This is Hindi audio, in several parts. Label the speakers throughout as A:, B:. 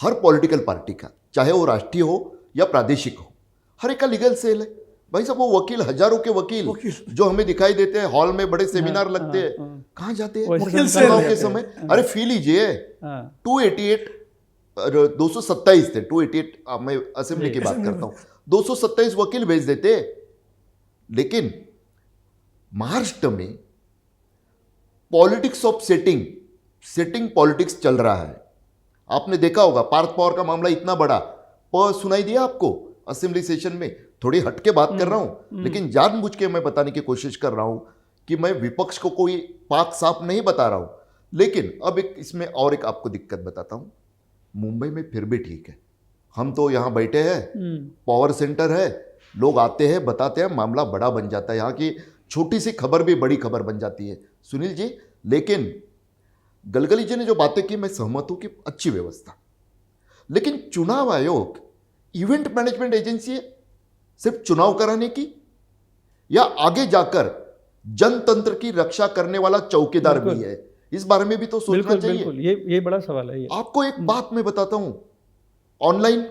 A: हर पॉलिटिकल पार्टी का, चाहे वो राष्ट्रीय हो या प्रादेशिक हो, हर एक का लीगल सेल है। भाई साहब वो वकील, हजारों के वकील जो हमें दिखाई देते हैं हॉल में, बड़े सेमिनार लगते हैं, कहाँ जाते हैं
B: वकील
A: चुनाव
B: सेल
A: के समय? अरे फी लीजिए, 288 227 थे, 288 मैं असेंबली की बात करता हूँ, 227 वकील भेज देते। लेकिन महाराष्ट्र में पॉलिटिक्स ऑफ सेटिंग पॉलिटिक्स चल रहा है। आपने देखा होगा पार्थ पवार का मामला इतना बड़ा, सुनाई दिया आपको असेंबली सेशन में? थोड़ी हटके बात कर रहा हूं, लेकिन जानबूझ के मैं बताने की कोशिश कर रहा हूं कि मैं विपक्ष को कोई पाक साफ नहीं बता रहा हूं। लेकिन अब एक इसमें और एक आपको दिक्कत बताता हूं। मुंबई में फिर भी ठीक है, हम तो यहां बैठे हैं, पावर सेंटर है, लोग आते हैं बताते हैं, मामला बड़ा बन जाता है, यहाँ की छोटी सी खबर भी बड़ी खबर बन जाती है सुनील जी। लेकिन गलगली जी ने जो बातें की, मैं सहमत हूं कि अच्छी व्यवस्था, लेकिन चुनाव आयोग इवेंट मैनेजमेंट एजेंसी है सिर्फ चुनाव कराने की, या आगे जाकर जनतंत्र की रक्षा करने वाला चौकीदार भी है? इस बारे में भी तो सोचना चाहिए।
B: बिल्कुल, ये बड़ा सवाल है ये।
A: आपको एक बात मैं बताता हूं, ऑनलाइन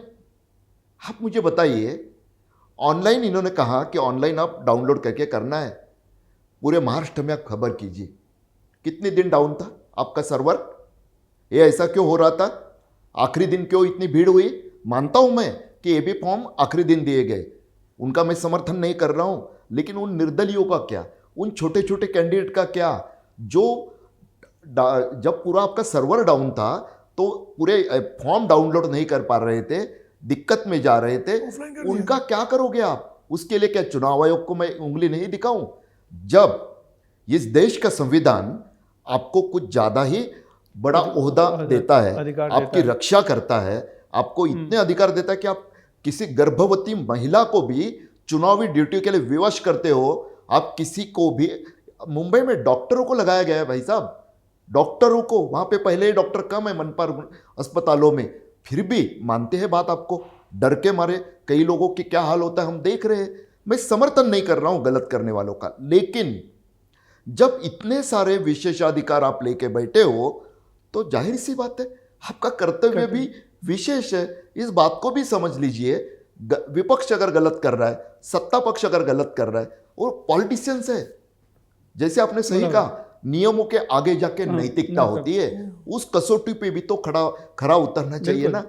A: आप मुझे बताइए, ऑनलाइन इन्होंने कहा कि ऑनलाइन आप डाउनलोड करके करना है, पूरे महाराष्ट्र में आप खबर कीजिए कितने दिन डाउन था आपका सर्वर, ये ऐसा क्यों हो रहा था, आखिरी दिन क्यों इतनी भीड़ हुई? मानता हूं मैं कि ये भी फॉर्म आखिरी दिन दिए गए, उनका मैं समर्थन नहीं कर रहा हूं, लेकिन उन निर्दलियों का क्या, उन छोटे छोटे कैंडिडेट का क्या, जो जब पूरा आपका सर्वर डाउन था तो पूरे फॉर्म डाउनलोड नहीं कर पा रहे थे, दिक्कत में जा रहे थे, उनका क्या करोगे आप? उसके लिए क्या चुनाव आयोग को मैं उंगली नहीं दिखाऊं? जब इस देश का संविधान आपको कुछ ज्यादा ही बड़ा ओहदा देता है, आपकी रक्षा करता है, आपको इतने अधिकार देता है कि आप किसी गर्भवती महिला को भी चुनावी ड्यूटी के लिए विवश करते हो। आप किसी को भी, मुंबई में डॉक्टरों को लगाया गया है भाई साहब, डॉक्टरों को, वहां पे पहले ही डॉक्टर कम है मनपा अस्पतालों में, फिर भी मानते हैं बात आपको, डर के मारे कई लोगों की क्या हाल होता है हम देख रहे हैं। मैं समर्थन नहीं कर रहा हूं गलत करने वालों का, लेकिन जब इतने सारे विशेषाधिकार आप लेके बैठे हो तो जाहिर सी बात है आपका कर्तव्य भी विशेष है। इस बात को भी समझ लीजिए, विपक्ष अगर गलत कर रहा है, सत्ता पक्ष अगर गलत कर रहा है, और पॉलिटिशियंस है, जैसे आपने सही कहा, नियमों के आगे जाके नैतिकता होती है, उस कसौटी पे भी तो खरा उतरना चाहिए ना।